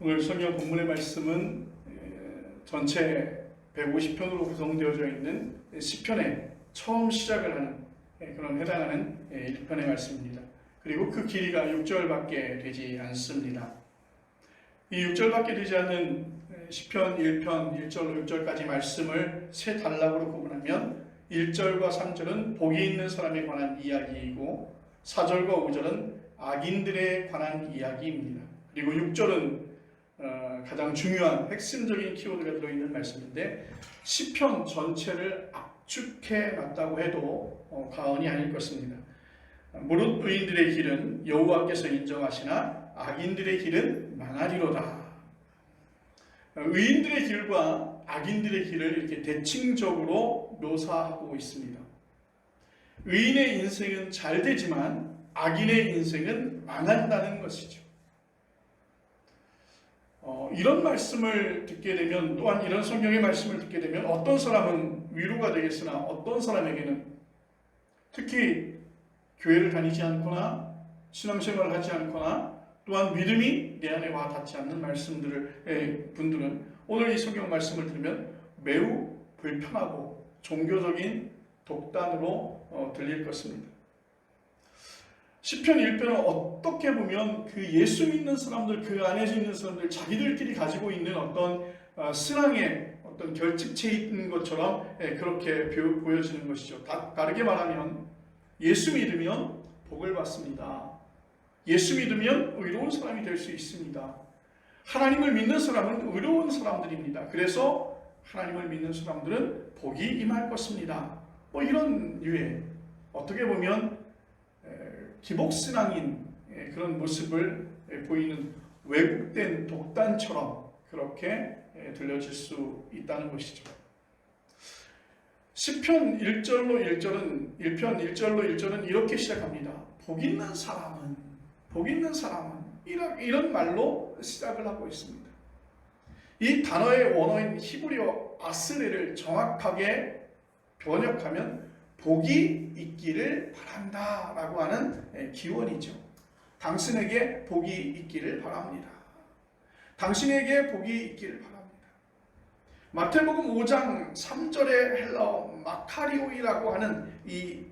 오늘 성경 본문의 말씀은 전체 150편으로 구성되어져 있는 시편에 처음 시작을 하는 그런 해당하는 1편의 말씀입니다. 그리고 그 길이가 6절밖에 되지 않습니다. 이 6절밖에 되지 않는 시편 1편 1절로 6절까지 말씀을 세 단락으로 구분하면 1절과 3절은 복이 있는 사람에 관한 이야기이고 4절과 5절은 악인들에 관한 이야기입니다. 그리고 6절은 가장 중요한 핵심적인 키워드가 들어있는 말씀인데 시편 전체를 압축해 놨다고 해도 과언이 아닐 것입니다. 무릇 의인들의 길은 여호와께서 인정하시나 악인들의 길은 망하리로다. 의인들의 길과 악인들의 길을 이렇게 대칭적으로 묘사하고 있습니다. 의인의 인생은 잘 되지만 악인의 인생은 망한다는 것이죠. 이런 말씀을 듣게 되면, 또한 이런 성경의 말씀을 듣게 되면 어떤 사람은 위로가 되겠으나 어떤 사람에게는, 특히 교회를 다니지 않거나 신앙생활을 하지 않거나 또한 믿음이 내 안에 와 닿지 않는 분들은 오늘 이 성경 말씀을 들으면 매우 불편하고 종교적인 독단으로 들릴 것입니다. 시편 1편은 어떻게 보면 그 예수 믿는 사람들, 그 안에 있는 사람들, 자기들끼리 가지고 있는 어떤 신앙의 어떤 결집체인 것처럼 그렇게 보여지는 것이죠. 다르게 말하면 예수 믿으면 복을 받습니다. 예수 믿으면 의로운 사람이 될 수 있습니다. 하나님을 믿는 사람은 의로운 사람들입니다. 그래서 하나님을 믿는 사람들은 복이 임할 것입니다. 이런 유의, 어떻게 보면 기복신앙인 그런 모습을 보이는 왜곡된 독단처럼 그렇게 들려질 수 있다는 것이죠. 시편 1절로 1절은 이렇게 시작합니다. 복 있는 사람은 이런 말로 시작을 하고 있습니다. 이 단어의 원어인 히브리어 아스레를 정확하게 번역하면 복이 있기를 바란다 라고 하는 기원이죠. 당신에게 복이 있기를 바랍니다. 당신에게 복이 있기를 바랍니다. 마태복음 5장 3절의 헬라어 마카리오이라고 하는 이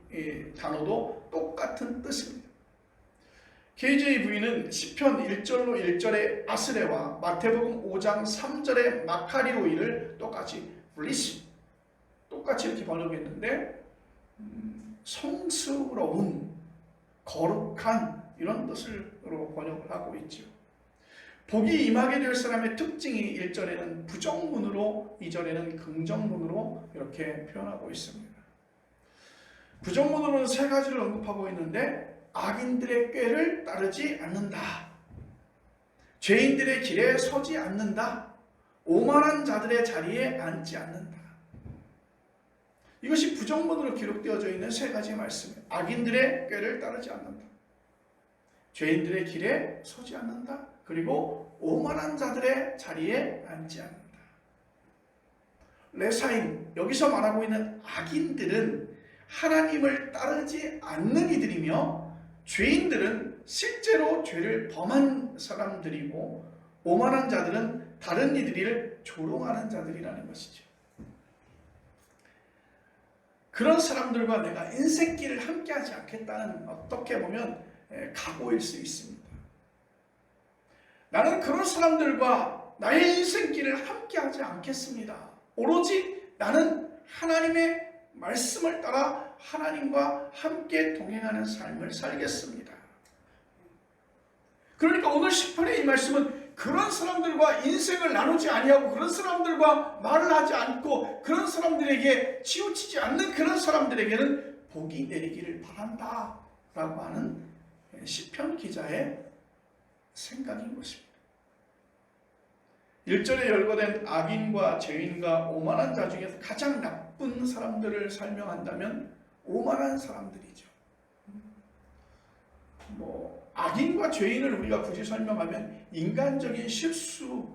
단어도 똑같은 뜻입니다. KJV는 시편 1절로 1절의 아스레와 마태복음 5장 3절의 마카리오이를 똑같이 이렇게 번역했는데 성스러운, 거룩한 이런 뜻으로 번역을 하고 있죠. 복이 임하게 될 사람의 특징이 1절에는 부정문으로 2절에는 긍정문으로 이렇게 표현하고 있습니다. 부정문으로는 세 가지를 언급하고 있는데 악인들의 꾀를 따르지 않는다. 죄인들의 길에 서지 않는다. 오만한 자들의 자리에 앉지 않는다. 이것이 부정문으로 기록되어져 있는 세 가지 말씀이에요. 악인들의 꾀를 따르지 않는다. 죄인들의 길에 서지 않는다. 그리고 오만한 자들의 자리에 앉지 않는다. 레사임, 여기서 말하고 있는 악인들은 하나님을 따르지 않는 이들이며 죄인들은 실제로 죄를 범한 사람들이고 오만한 자들은 다른 이들을 조롱하는 자들이라는 것이죠. 그런 사람들과 내가 인생길을 함께하지 않겠다는 어떻게 보면 각오일 수 있습니다. 나는 그런 사람들과 나의 인생길을 함께하지 않겠습니다. 오로지 나는 하나님의 말씀을 따라 하나님과 함께 동행하는 삶을 살겠습니다. 그러니까 오늘 시편의 이 말씀은 그런 사람들과 인생을 나누지 아니하고 그런 사람들과 말을 하지 않고 그런 사람들에게 치우치지 않는 그런 사람들에게는 복이 내리기를 바란다 라고 하는 시편 기자의 생각인 것입니다. 1절에 열거된 악인과 죄인과 오만한 자 중에서 가장 나쁜 사람들을 설명한다면 오만한 사람들이죠. 악인과 죄인을 우리가 굳이 설명하면 인간적인 실수,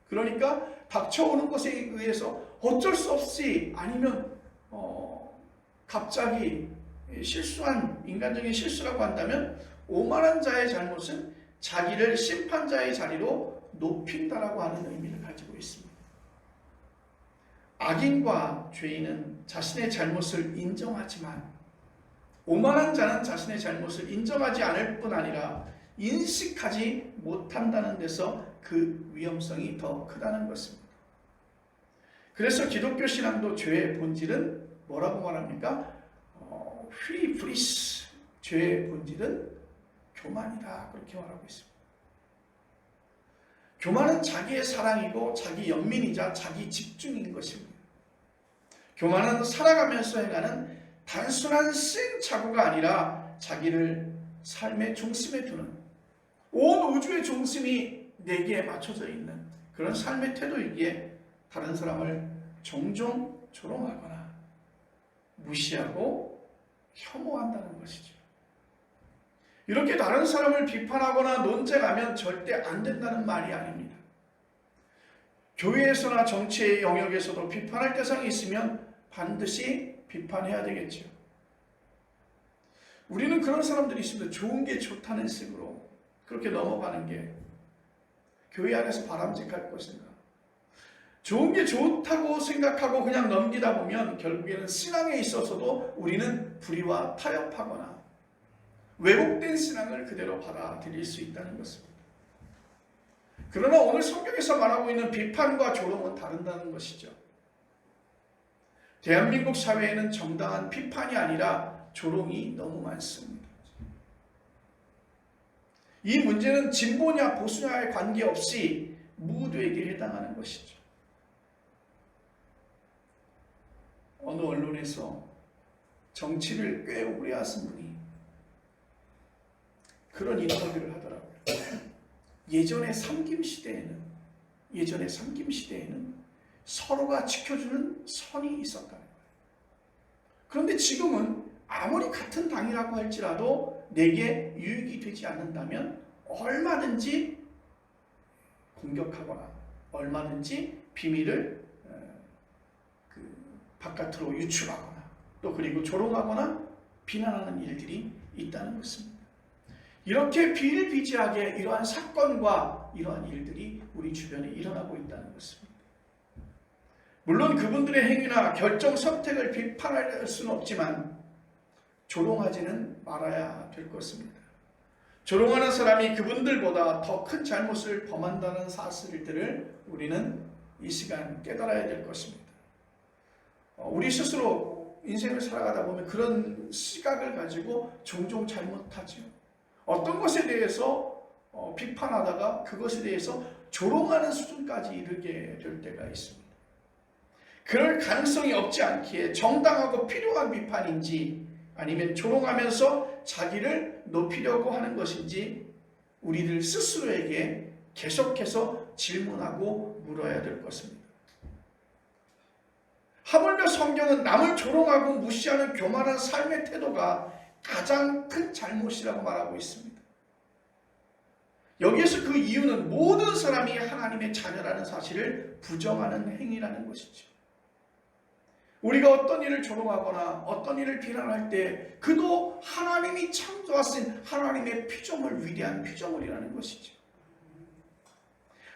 그러니까 닥쳐오는 것에 의해서 어쩔 수 없이 아니면 갑자기 실수한 인간적인 실수라고 한다면 오만한 자의 잘못은 자기를 심판자의 자리로 높인다라고 하는 의미를 가지고 있습니다. 악인과 죄인은 자신의 잘못을 인정하지만 오만한 자는 자신의 잘못을 인정하지 않을 뿐 아니라 인식하지 못한다는 데서 그 위험성이 더 크다는 것입니다. 그래서 기독교 신앙도 죄의 본질은 뭐라고 말합니까? 휘브리스, 죄의 본질은 교만이다, 그렇게 말하고 있습니다. 교만은 자기의 사랑이고 자기 연민이자 자기 집중인 것입니다. 교만은 살아가면서 행하는 단순한 시행착오가 아니라 자기를 삶의 중심에 두는, 온 우주의 중심이 내게 맞춰져 있는 그런 삶의 태도이기에 다른 사람을 종종 조롱하거나 무시하고 혐오한다는 것이죠. 이렇게 다른 사람을 비판하거나 논쟁하면 절대 안 된다는 말이 아닙니다. 교회에서나 정치의 영역에서도 비판할 대상이 있으면 반드시 비판해야 되겠죠. 우리는 그런 사람들이 있습니다. 좋은 게 좋다는 식으로 그렇게 넘어가는 게 교회 안에서 바람직할 것인가? 좋은 게 좋다고 생각하고 그냥 넘기다 보면 결국에는 신앙에 있어서도 우리는 불의와 타협하거나 왜곡된 신앙을 그대로 받아들일 수 있다는 것입니다. 그러나 오늘 성경에서 말하고 있는 비판과 조롱은 다르다는 것이죠. 대한민국 사회에는 정당한 비판이 아니라 조롱이 너무 많습니다. 이 문제는 진보냐 보수냐에 관계없이 모두에게 해당하는 것이죠. 어느 언론에서 정치를 꽤 오래 하신 분이 그런 인터뷰를 하더라고요. 예전의 삼김 시대에는 서로가 지켜주는 선이 있었다는 거예요. 그런데 지금은 아무리 같은 당이라고 할지라도 내게 유익이 되지 않는다면 얼마든지 공격하거나 얼마든지 비밀을 바깥으로 유출하거나 또 그리고 조롱하거나 비난하는 일들이 있다는 것입니다. 이렇게 비일비재하게 이러한 사건과 이러한 일들이 우리 주변에 일어나고 있다는 것입니다. 물론 그분들의 행위나 결정 선택을 비판할 수는 없지만 조롱하지는 말아야 될 것입니다. 조롱하는 사람이 그분들보다 더 큰 잘못을 범한다는 사실들을 우리는 이 시간 깨달아야 될 것입니다. 우리 스스로 인생을 살아가다 보면 그런 시각을 가지고 종종 잘못하죠. 어떤 것에 대해서 비판하다가 그것에 대해서 조롱하는 수준까지 이르게 될 때가 있습니다. 그럴 가능성이 없지 않기에 정당하고 필요한 비판인지 아니면 조롱하면서 자기를 높이려고 하는 것인지 우리들 스스로에게 계속해서 질문하고 물어야 될 것입니다. 하물며 성경은 남을 조롱하고 무시하는 교만한 삶의 태도가 가장 큰 잘못이라고 말하고 있습니다. 여기에서 그 이유는 모든 사람이 하나님의 자녀라는 사실을 부정하는 행위라는 것이죠. 우리가 어떤 일을 조롱하거나 어떤 일을 비난할 때 그도 하나님이 창조하신 하나님의 피조물, 위대한 피조물이라는 것이죠.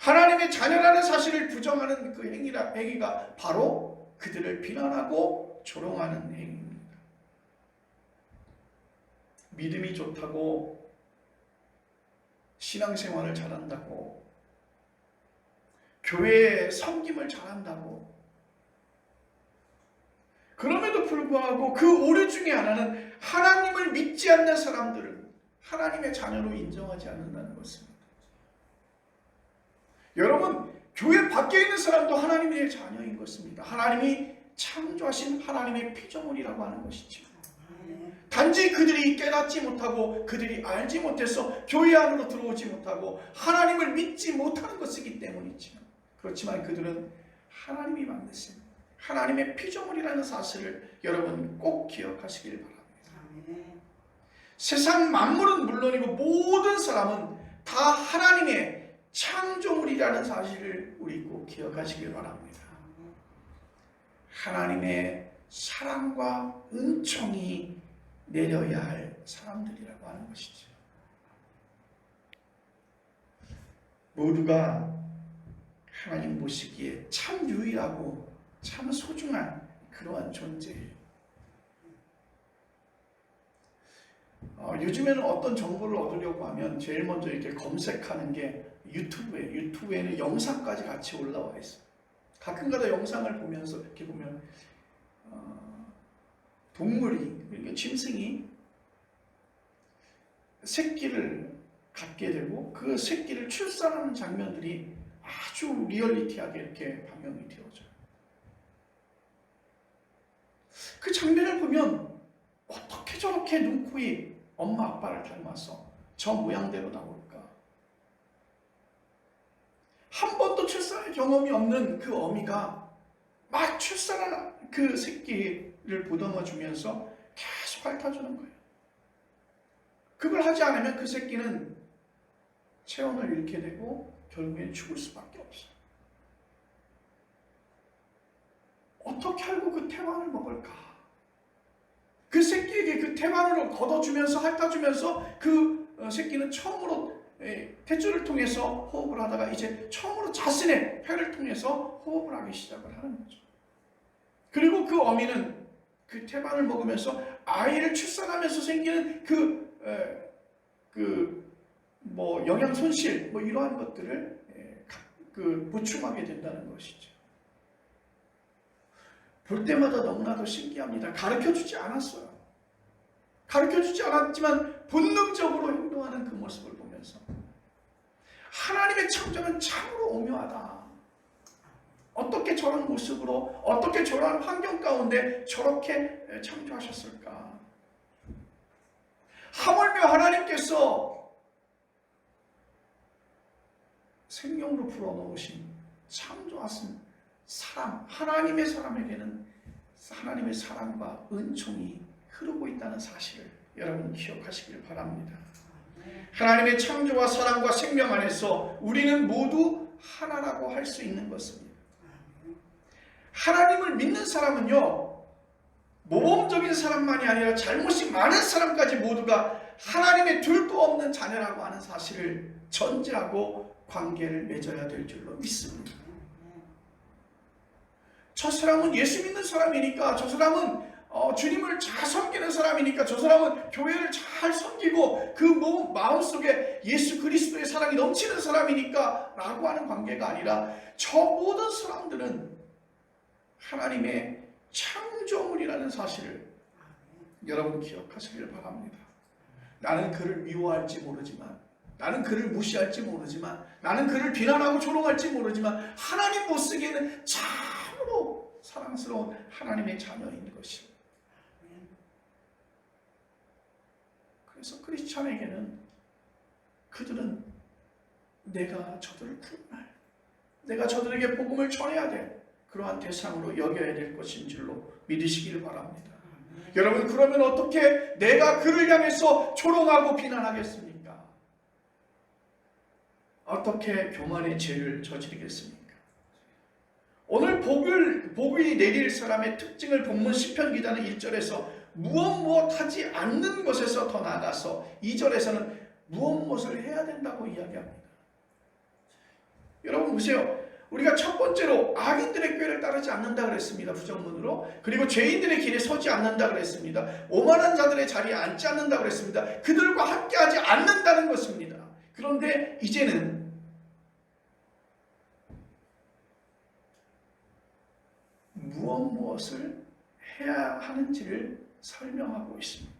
하나님의 자녀라는 사실을 부정하는 그 행위가 바로 그들을 비난하고 조롱하는 행위입니다. 믿음이 좋다고 신앙생활을 잘한다고 교회에 섬김을 잘한다고 그럼에도 불구하고 그 오류 중에 하나는 하나님을 믿지 않는 사람들을 하나님의 자녀로 인정하지 않는다는 것입니다. 여러분, 교회 밖에 있는 사람도 하나님의 자녀인 것입니다. 하나님이 창조하신 하나님의 피조물이라고 하는 것이죠. 단지 그들이 깨닫지 못하고 그들이 알지 못해서 교회 안으로 들어오지 못하고 하나님을 믿지 못하는 것이기 때문이죠. 그렇지만 그들은 하나님이 만드신 하나님의 피조물이라는 사실을 여러분 꼭 기억하시길 바랍니다. 세상 만물은 물론이고 모든 사람은 다 하나님의 창조물이라는 사실을 우리 꼭 기억하시길 바랍니다. 하나님의 사랑과 은총이 내려야 할 사람들이라고 하는 것이죠. 모두가 하나님 보시기에 참 유일하고 참 소중한 그러한 존재예요. 요즘에는 어떤 정보를 얻으려고 하면 제일 먼저 이렇게 검색하는 게 유튜브예요. 유튜브에는 영상까지 같이 올라와 있어요. 가끔가다 영상을 보면서 이렇게 보면 동물이, 그러니까 짐승이 새끼를 갖게 되고 그 새끼를 출산하는 장면들이 아주 리얼리티하게 이렇게 방영이 되어져요. 그 장면을 보면 어떻게 저렇게 눈, 코, 입 엄마 아빠를 닮아서 저 모양대로 나올까? 한 번도 출산의 경험이 없는 그 어미가 막 출산한 그 새끼를 보듬어 주면서 계속 핥아주는 거예요. 그걸 하지 않으면 그 새끼는 체온을 잃게 되고 결국엔 죽을 수밖에 없어요. 어떻게 알고 그 태만을 먹을까? 그 새끼에게 그 태만을 걷어주면서 핥아주면서 그 새끼는 처음으로 탯줄을 통해서 호흡을 하다가 이제 처음으로 자신의 폐를 통해서 호흡을 하기 시작을 하는 거죠. 그리고 그 어미는 그 태만을 먹으면서 아이를 출산하면서 생기는 영양 손실 이러한 것들을 보충하게 된다는 것이죠. 볼 때마다 너무나도 신기합니다. 가르쳐주지 않았어요. 가르쳐주지 않았지만 본능적으로 행동하는 그 모습을 보면서 하나님의 창조는 참으로 오묘하다. 어떻게 저런 모습으로, 어떻게 저런 환경 가운데 저렇게 창조하셨을까? 하물며 하나님께서 생명으로 불어넣으신 창조하신 사람, 하나님의 사람에게는 하나님의 사랑과 은총이 흐르고 있다는 사실을 여러분 기억하시길 바랍니다. 하나님의 창조와 사랑과 생명 안에서 우리는 모두 하나라고 할 수 있는 것입니다. 하나님을 믿는 사람은요, 모범적인 사람만이 아니라 잘못이 많은 사람까지 모두가 하나님의 둘도 없는 자녀라고 하는 사실을 전제하고 관계를 맺어야 될 줄로 믿습니다. 저 사람은 예수 믿는 사람이니까, 저 사람은 주님을 잘 섬기는 사람이니까, 저 사람은 교회를 잘 섬기고 그 마음속에 예수 그리스도의 사랑이 넘치는 사람이니까 라고 하는 관계가 아니라 저 모든 사람들은 하나님의 창조물이라는 사실을 여러분 기억하시길 바랍니다. 나는 그를 미워할지 모르지만, 나는 그를 무시할지 모르지만, 나는 그를 비난하고 조롱할지 모르지만 하나님 보시기에는 참으로 사랑스러운 하나님의 자녀인 것이. 그래서 크리스찬에게는 그들은 내가 저들을 구원할, 내가 저들에게 복음을 전해야 될 그러한 대상으로 여겨야 될 것인 줄로 믿으시기를 바랍니다. 여러분, 그러면 어떻게 내가 그를 향해서 조롱하고 비난하겠습니까? 어떻게 교만의 죄를 저지르겠습니까? 오늘 복이 내릴 사람의 특징을 본문 시편 기자는 1절에서 무엇 하지 않는 것에서 더 나아가서 2절에서는 무엇을 해야 된다고 이야기합니다. 여러분 보세요. 우리가 첫 번째로 악인들의 꾀를 따르지 않는다 그랬습니다. 부정문으로. 그리고 죄인들의 길에 서지 않는다 그랬습니다. 오만한 자들의 자리에 앉지 않는다 그랬습니다. 그들과 함께하지 않는다는 것입니다. 그런데 이제는 무엇을 해야 하는지를 설명하고 있습니다.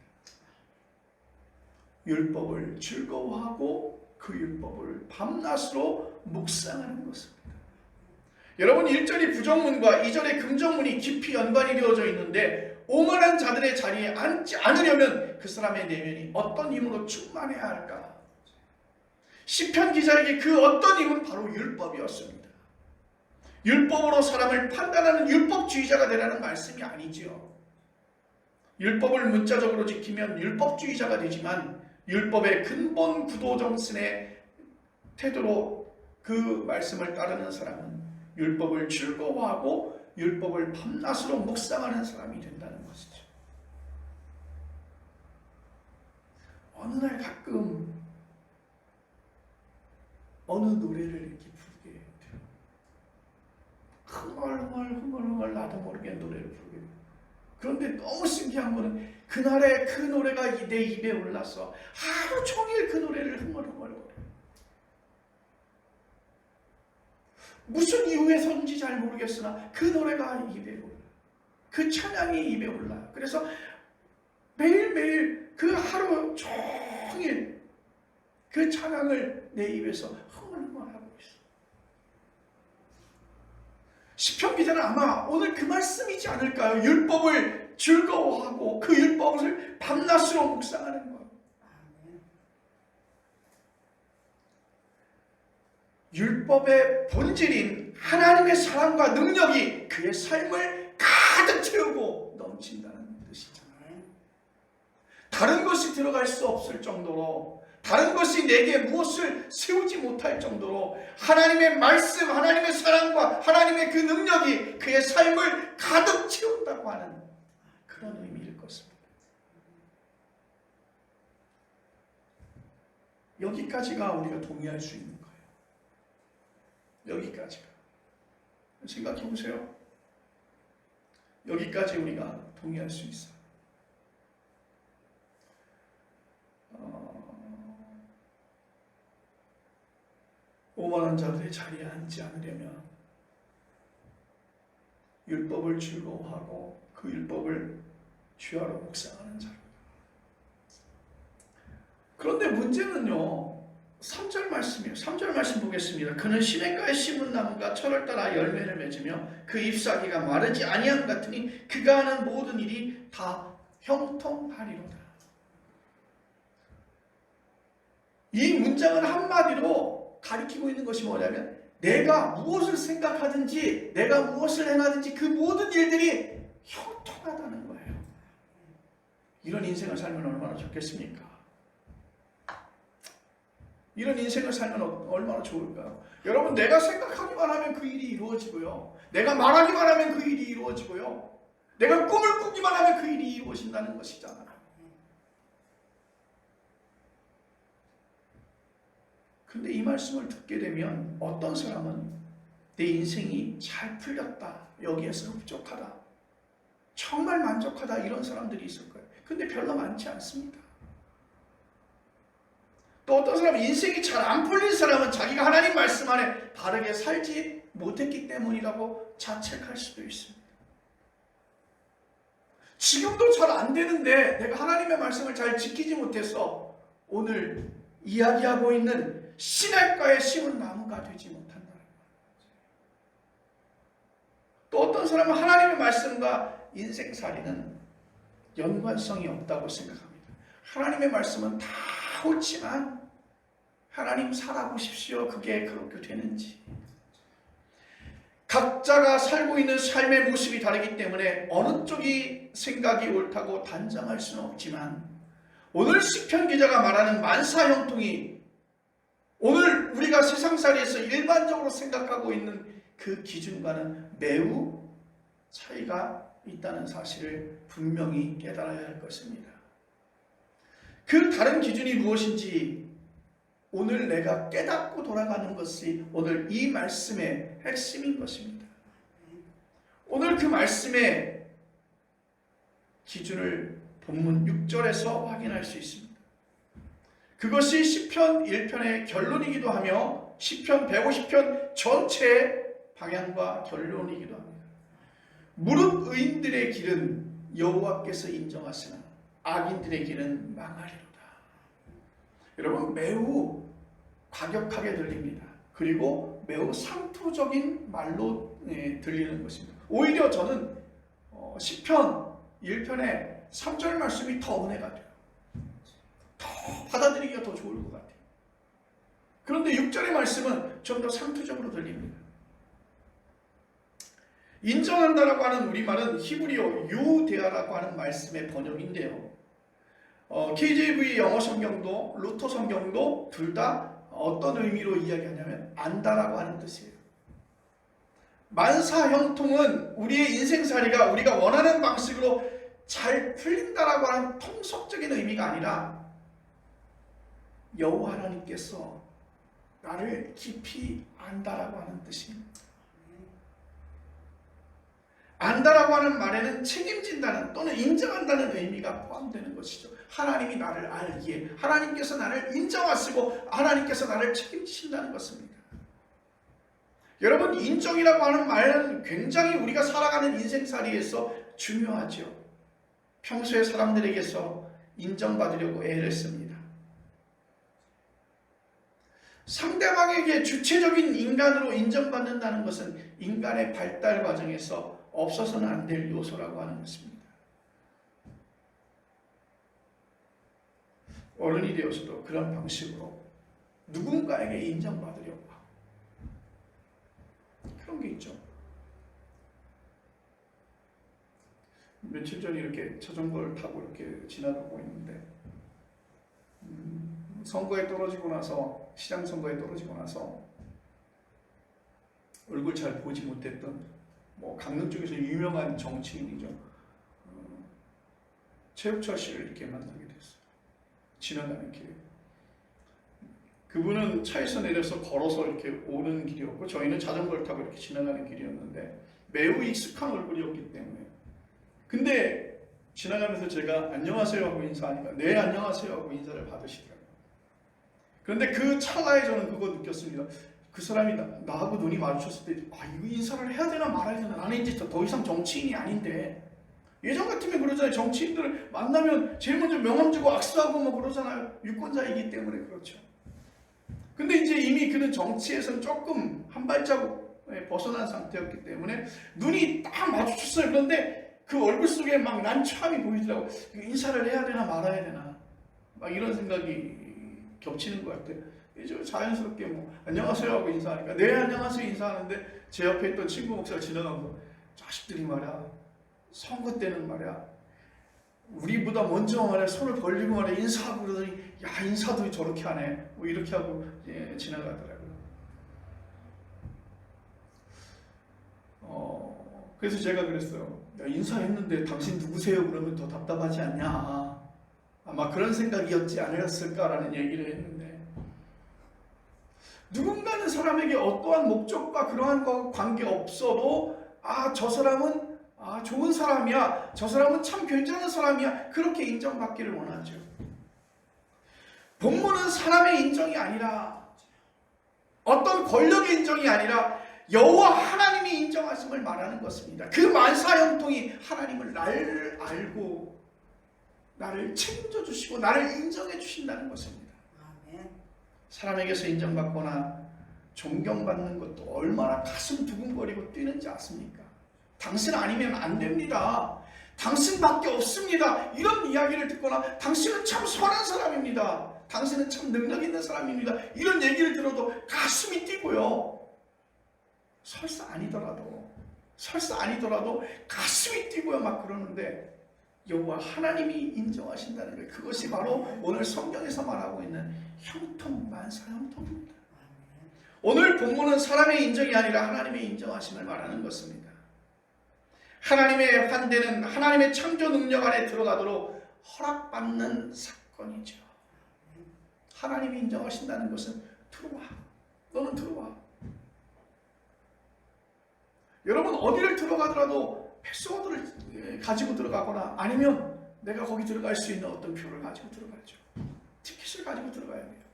율법을 즐거워하고 그 율법을 밤낮으로 묵상하는 것입니다. 여러분, 1절이 부정문과 2절의 긍정문이 깊이 연관이 되어져 있는데, 오만한 자들의 자리에 앉지 않으려면 그 사람의 내면이 어떤 힘으로 충만해야 할까? 시편 기자에게 그 어떤 힘은 바로 율법이었습니다. 율법으로 사람을 판단하는 율법주의자가 되라는 말씀이 아니지요. 율법을 문자적으로 지키면 율법주의자가 되지만 율법의 근본 구도정신의 태도로 그 말씀을 따르는 사람은 율법을 즐거워하고 율법을 밤낮으로 묵상하는 사람이 된다는 것이죠. 어느 날 가끔 어느 노래를 이렇게 부르게 돼요. 흥얼흥얼 나도 모르게 노래를 부르게 돼요. 그런데 너무 신기한 거는 그날에 그 노래가 내 입에 올라서 하루 종일 그 노래를 흥얼흥얼거려요. 무슨 이유에서인지 잘 모르겠으나 그 노래가 입에 올라요. 그 찬양이 입에 올라요. 그래서 매일매일 그 하루 종일 그 찬양을 내 입에서 흥얼흥얼하고 있어요. 시편 기자는 아마 오늘 그 말씀이지 않을까요? 율법을 즐거워하고 그 율법을 밤낮으로 묵상하는 거예요. 율법의 본질인 하나님의 사랑과 능력이 그의 삶을 가득 채우고 넘친다는 뜻이잖아요. 다른 것이 들어갈 수 없을 정도로, 다른 것이 내게 무엇을 세우지 못할 정도로 하나님의 말씀, 하나님의 사랑과 하나님의 그 능력이 그의 삶을 가득 채운다고 하는 그런 의미일 것입니다. 여기까지가 우리가 동의할 수 있는 거예요. 여기까지가. 생각해 보세요. 여기까지 우리가 동의할 수 있어요. 오만한 자들의 자리에 앉지 않으려면 율법을 즐거워하고 그 율법을 주야로 묵상하는 자로. 그런데 문제는요, 3절 말씀이에요. 3절 말씀 보겠습니다. 그는 시냇가에 심은 나무가 철을 따라 열매를 맺으며 그 잎사귀가 마르지 아니함 같으니 그가 하는 모든 일이 다 형통하리로다. 이 문장은 한마디로 가리키고 있는 것이 뭐냐면 내가 무엇을 생각하든지 내가 무엇을 행하든지 그 모든 일들이 형통하다는 거예요. 이런 인생을 살면 얼마나 좋겠습니까? 이런 인생을 살면 얼마나 좋을까요? 여러분, 내가 생각하기만 하면 그 일이 이루어지고요. 내가 말하기만 하면 그 일이 이루어지고요. 내가 꿈을 꾸기만 하면 그 일이 이루어진다는 것이잖아요. 근데 이 말씀을 듣게 되면 어떤 사람은 내 인생이 잘 풀렸다, 여기에서 흡족하다, 정말 만족하다, 이런 사람들이 있을 거예요. 근데 별로 많지 않습니다. 또 어떤 사람은 인생이 잘 안 풀린 사람은 자기가 하나님 말씀 안에 바르게 살지 못했기 때문이라고 자책할 수도 있습니다. 지금도 잘 안 되는데 내가 하나님의 말씀을 잘 지키지 못해서 오늘 이야기하고 있는 시냇가에 심은 나무가 되지 못한다는 거예요. 또 어떤 사람은 하나님의 말씀과 인생살이는 연관성이 없다고 생각합니다. 하나님의 말씀은 다 옳지만 하나님 살아보십시오. 그게 그렇게 되는지. 각자가 살고 있는 삶의 모습이 다르기 때문에 어느 쪽이 생각이 옳다고 단정할 수는 없지만 오늘 시편 기자가 말하는 만사형통이 오늘 우리가 세상살이에서 일반적으로 생각하고 있는 그 기준과는 매우 차이가 있다는 사실을 분명히 깨달아야 할 것입니다. 그 다른 기준이 무엇인지 오늘 내가 깨닫고 돌아가는 것이 오늘 이 말씀의 핵심인 것입니다. 오늘 그 말씀의 기준을 본문 6절에서 확인할 수 있습니다. 그것이 시편 1편의 결론이기도 하며 시편 150편 전체의 방향과 결론이기도 합니다. 무릇 의인들의 길은 여호와께서 인정하시나 악인들의 길은 망하리로다. 여러분, 매우 과격하게 들립니다. 그리고 매우 상투적인 말로 들리는 것입니다. 오히려 저는 시편 1편의 3절 말씀이 더 은혜가 돼요. 더 받아들이기가 더 좋을 것 같아요. 그런데 6절의 말씀은 좀 더 상투적으로 들립니다. 인정한다라고 하는 우리말은 히브리어 유대하라고 하는 말씀의 번역인데요. KJV 영어 성경도 루터 성경도 둘 다 어떤 의미로 이야기하냐면 안다라고 하는 뜻이에요. 만사형통은 우리의 인생살이가 우리가 원하는 방식으로 잘 풀린다라고 하는 통속적인 의미가 아니라 여호와 하나님께서 나를 깊이 안다라고 하는 뜻입니다. 안다라고 하는 말에는 책임진다는 또는 인정한다는 의미가 포함되는 것이죠. 하나님이 나를 알기에 하나님께서 나를 인정하시고 하나님께서 나를 책임지신다는 것입니다. 여러분, 인정이라고 하는 말은 굉장히 우리가 살아가는 인생살이에서 중요하죠. 평소에 사람들에게서 인정받으려고 애를 씁니다. 상대방에게 주체적인 인간으로 인정받는다는 것은 인간의 발달 과정에서 없어서는 안 될 요소라고 하는 것입니다. 어른이 되어서도 그런 방식으로 누군가에게 인정받으려고 하고 그런 게 있죠. 며칠 전에 이렇게 자전거를 타고 이렇게 지나가고 있는데 선거에 떨어지고 나서 시장 선거에 떨어지고 나서 얼굴 잘 보지 못했던 강릉 쪽에서 유명한 정치인이죠. 최욱철 씨를 이렇게 만나게 됐어요. 지나가는 길에. 그분은 차에서 내려서 걸어서 이렇게 오는 길이었고 저희는 자전거를 타고 이렇게 지나가는 길이었는데 매우 익숙한 얼굴이었기 때문에. 근데 지나가면서 제가 안녕하세요 하고 인사하니까 네 안녕하세요 하고 인사를 받으시더라고요. 그런데 그 찰나에 저는 그거 느꼈습니다. 그 사람이 나하고 눈이 마주쳤을 때 이거 인사를 해야 되나 말아야 되나. 나는 이제 더 이상 정치인이 아닌데. 예전 같으면 그러잖아요. 정치인들을 만나면 제일 먼저 명함 주고 악수하고 그러잖아요. 유권자이기 때문에 그렇죠. 근데 이제 이미 그는 정치에서는 조금 한 발자국 벗어난 상태였기 때문에 눈이 딱 마주쳤어요. 그런데 그 얼굴 속에 막 난처함이 보이더라고요. 인사를 해야 되나 말아야 되나. 막 이런 생각이 겹치는 것 같아요. 이제 자연스럽게 안녕하세요 하고 인사하니까 네 안녕하세요 인사하는데 제 옆에 있던 친구 목사가 지나가면서 자식들이 말이야 선거 때는 말이야 우리보다 먼저 말이야 손을 벌리고 말이야 인사하고 그러더니 야 인사도 저렇게 하네 이렇게 하고 지나가더라고요. 그래서 제가 그랬어요. 야, 인사했는데 당신 누구세요? 그러면 더 답답하지 않냐. 아마 그런 생각이었지 않았을까라는 얘기를 했는데 누군가는 사람에게 어떠한 목적과 그러한 것과 관계없어도 저 사람은 좋은 사람이야. 저 사람은 참 괜찮은 사람이야. 그렇게 인정받기를 원하죠. 본문은 사람의 인정이 아니라 어떤 권력의 인정이 아니라 여호와 하나님이 인정하심을 말하는 것입니다. 그 만사형통이 하나님을 나를 알고 나를 책임져 주시고 나를 인정해 주신다는 것입니다. 사람에게서 인정받거나 존경받는 것도 얼마나 가슴 두근거리고 뛰는지 아십니까? 당신 아니면 안 됩니다. 당신밖에 없습니다. 이런 이야기를 듣거나 당신은 참 선한 사람입니다. 당신은 참 능력 있는 사람입니다. 이런 얘기를 들어도 가슴이 뛰고요. 설사 아니더라도 가슴이 뛰고요. 막 그러는데 여호와 하나님이 인정하신다는 거예요. 그것이 바로 오늘 성경에서 말하고 있는 형통, 만사형통입니다. 오늘 본문은 사람의 인정이 아니라 하나님의 인정하심을 말하는 것입니다. 하나님의 환대는 하나님의 창조 능력 안에 들어가도록 허락받는 사건이죠. 하나님이 인정하신다는 것은 들어와. 너는 들어와. 여러분 어디를 들어가더라도 패스워드를 가지고 들어가거나 아니면 내가 거기 들어갈 수 있는 어떤 표를 가지고 들어가죠. 티켓을 가지고 들어가야 돼요.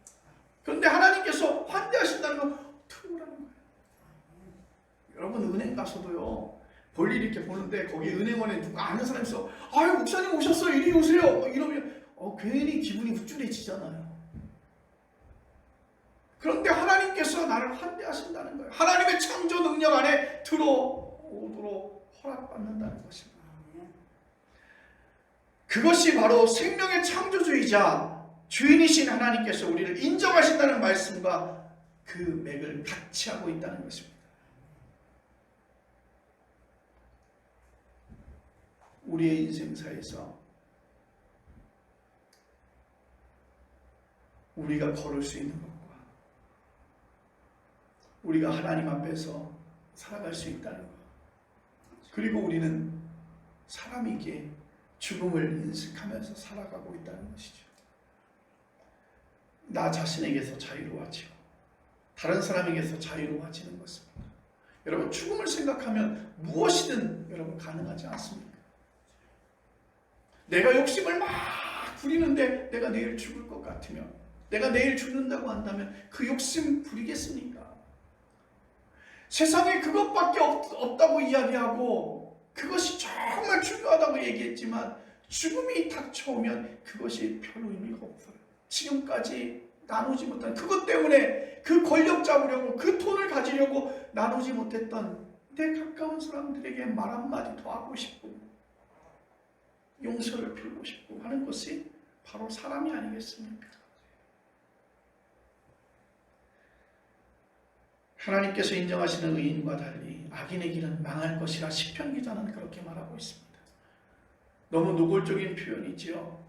그런데 하나님께서 환대하신다는 건 들어오라는 거예요. 여러분 은행 가서도요. 볼일 이렇게 보는데 거기 은행원에 누가 아는 사람이 있어. 아유 목사님 오셨어요. 이리 오세요. 이러면 괜히 기분이 우쭐해지잖아요. 그런데 하나님께서 나를 환대하신다는 거예요. 하나님의 창조 능력 안에 들어오도록 허락받는다는 것입니다. 그것이 바로 생명의 창조주이자 주인이신 하나님께서 우리를 인정하신다는 말씀과 그 맥을 같이 하고 있다는 것입니다. 우리의 인생사에서 우리가 걸을 수 있는 것과 우리가 하나님 앞에서 살아갈 수 있다는 것, 그리고 우리는 사람이기에 죽음을 인식하면서 살아가고 있다는 것이죠. 나 자신에게서 자유로워지고 다른 사람에게서 자유로워지는 것입니다. 여러분 죽음을 생각하면 무엇이든 여러분 가능하지 않습니까? 내가 욕심을 막 부리는데 내가 내일 죽을 것 같으면, 내가 내일 죽는다고 한다면 그 욕심 부리겠습니까? 세상에 그것밖에 없다고 이야기하고 그것이 정말 중요하다고 얘기했지만 죽음이 닥쳐오면 그것이 별 의미가 없어요. 지금까지 나누지 못한 그것 때문에 그 권력 잡으려고 그 돈을 가지려고 나누지 못했던 내 가까운 사람들에게 말 한마디 더 하고 싶고 용서를 빌고 싶고 하는 것이 바로 사람이 아니겠습니까? 하나님께서 인정하시는 의인과 달리 악인의 길은 망할 것이라 시편 기자는 그렇게 말하고 있습니다. 너무 노골적인 표현이지요.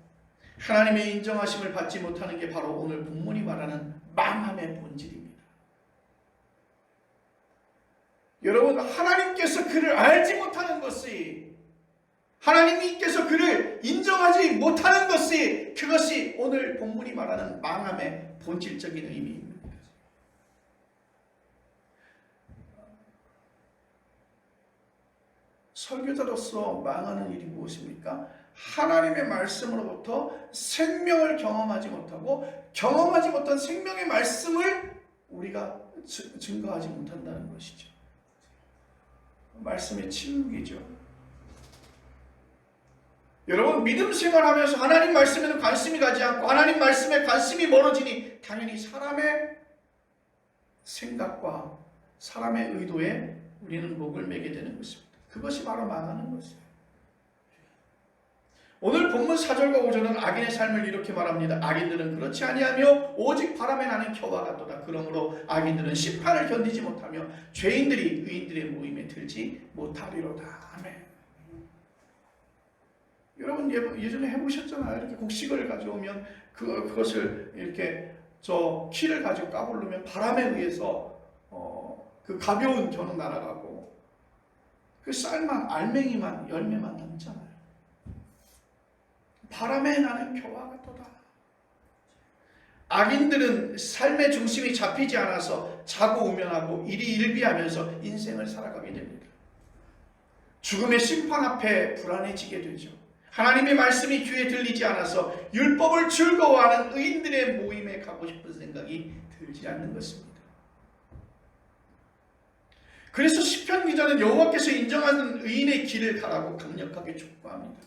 하나님의 인정하심을 받지 못하는 게 바로 오늘 본문이 말하는 망함의 본질입니다. 여러분, 하나님께서 그를 알지 못하는 것이, 하나님께서 그를 인정하지 못하는 것이, 그것이 오늘 본문이 말하는 망함의 본질적인 의미입니다. 설교자로서 망하는 일이 무엇입니까? 하나님의 말씀으로부터 생명을 경험하지 못하고 경험하지 못한 생명의 말씀을 우리가 증거하지 못한다는 것이죠. 말씀의 침묵이죠. 여러분, 믿음 생활하면서 하나님 말씀에는 관심이 가지 않고 하나님 말씀에 관심이 멀어지니 당연히 사람의 생각과 사람의 의도에 우리는 목을 매게 되는 것입니다. 그것이 바로 망하는 것이에요. 오늘 본문 4절과 5절은 악인의 삶을 이렇게 말합니다. 악인들은 그렇지 아니하며 오직 바람에 나는 겨와 같도다. 그러므로 악인들은 심판을 견디지 못하며 죄인들이 의인들의 모임에 들지 못하리로다. 아멘. 여러분 예전에 해보셨잖아요. 이렇게 곡식을 가져오면 그것을 이렇게 저 키를 가지고 까부르면 바람에 의해서 그 가벼운 겨는 날아가고 그 쌀만, 알맹이만, 열매만 남잖아요. 바람에 나는 겨와 같도다. 악인들은 삶의 중심이 잡히지 않아서 자고 우면하고 일희일비하면서 인생을 살아가게 됩니다. 죽음의 심판 앞에 불안해지게 되죠. 하나님의 말씀이 귀에 들리지 않아서 율법을 즐거워하는 의인들의 모임에 가고 싶은 생각이 들지 않는 것입니다. 그래서 시편 기자는 여호와께서 인정하는 의인의 길을 가라고 강력하게 촉구합니다.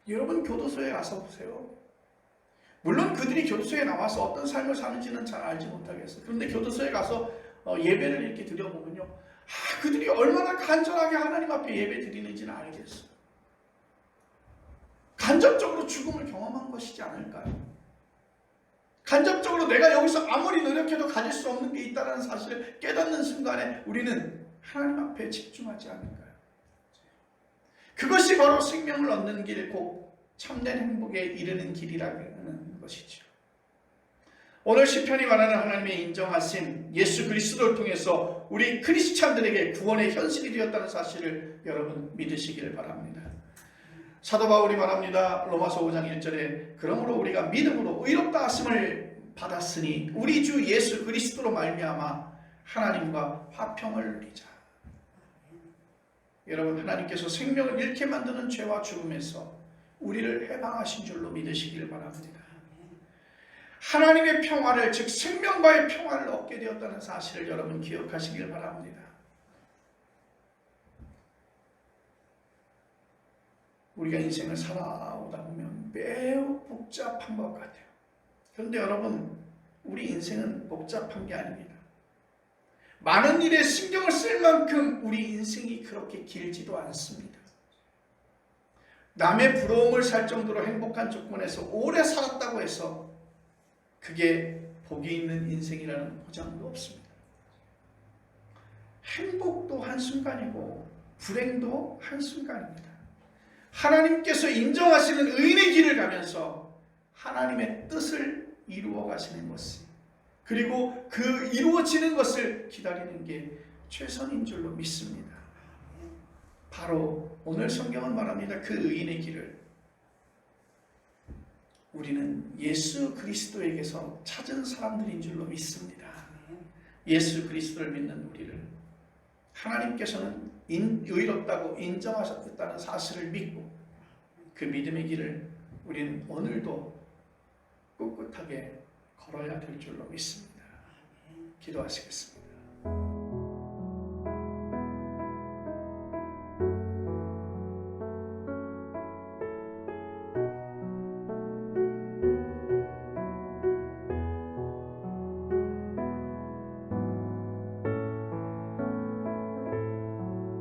여러분 교도소에 가서 보세요. 물론 그들이 교도소에 나와서 어떤 삶을 사는지는 잘 알지 못하겠어요. 그런데 교도소에 가서 예배를 이렇게 드려보면요, 그들이 얼마나 간절하게 하나님 앞에 예배 드리는지는 알겠어요. 간접적으로 죽음을 경험한 것이지 않을까요? 간접적으로 내가 여기서 아무리 노력해도 가질 수 없는 게 있다는 사실을 깨닫는 순간에 우리는 하나님 앞에 집중하지 않을까요? 그것이 바로 생명을 얻는 길, 곧 참된 행복에 이르는 길이라는 것이죠. 오늘 시편이 말하는 하나님의 인정하심, 예수 그리스도를 통해서 우리 크리스찬들에게 구원의 현실이 되었다는 사실을 여러분 믿으시기를 바랍니다. 사도 바울이 말합니다. 로마서 5장 1절에 그러므로 우리가 믿음으로 의롭다 하심을 받았으니 우리 주 예수 그리스도로 말미암아 하나님과 화평을 누리자. 여러분, 하나님께서 생명을 잃게 만드는 죄와 죽음에서 우리를 해방하신 줄로 믿으시기를 바랍니다. 하나님의 평화를, 즉 생명과의 평화를 얻게 되었다는 사실을 여러분 기억하시길 바랍니다. 우리가 인생을 살아오다 보면 매우 복잡한 것 같아요. 그런데 여러분, 우리 인생은 복잡한 게 아닙니다. 많은 일에 신경을 쓸 만큼 우리 인생이 그렇게 길지도 않습니다. 남의 부러움을 살 정도로 행복한 조건에서 오래 살았다고 해서 그게 복이 있는 인생이라는 보장도 없습니다. 행복도 한순간이고 불행도 한순간입니다. 하나님께서 인정하시는 의인의 길을 가면서 하나님의 뜻을 이루어 가시는 것이, 그리고 그 이루어지는 것을 기다리는 게 최선인 줄로 믿습니다. 바로 오늘 성경은 말합니다. 그 의인의 길을 우리는 예수 그리스도에게서 찾은 사람들인 줄로 믿습니다. 예수 그리스도를 믿는 우리를 하나님께서는 의롭다고 인정하셨다는 사실을 믿고 그 믿음의 길을 우리는 오늘도 꿋꿋하게 걸어야 될 줄로 믿습니다. 기도하시겠습니다.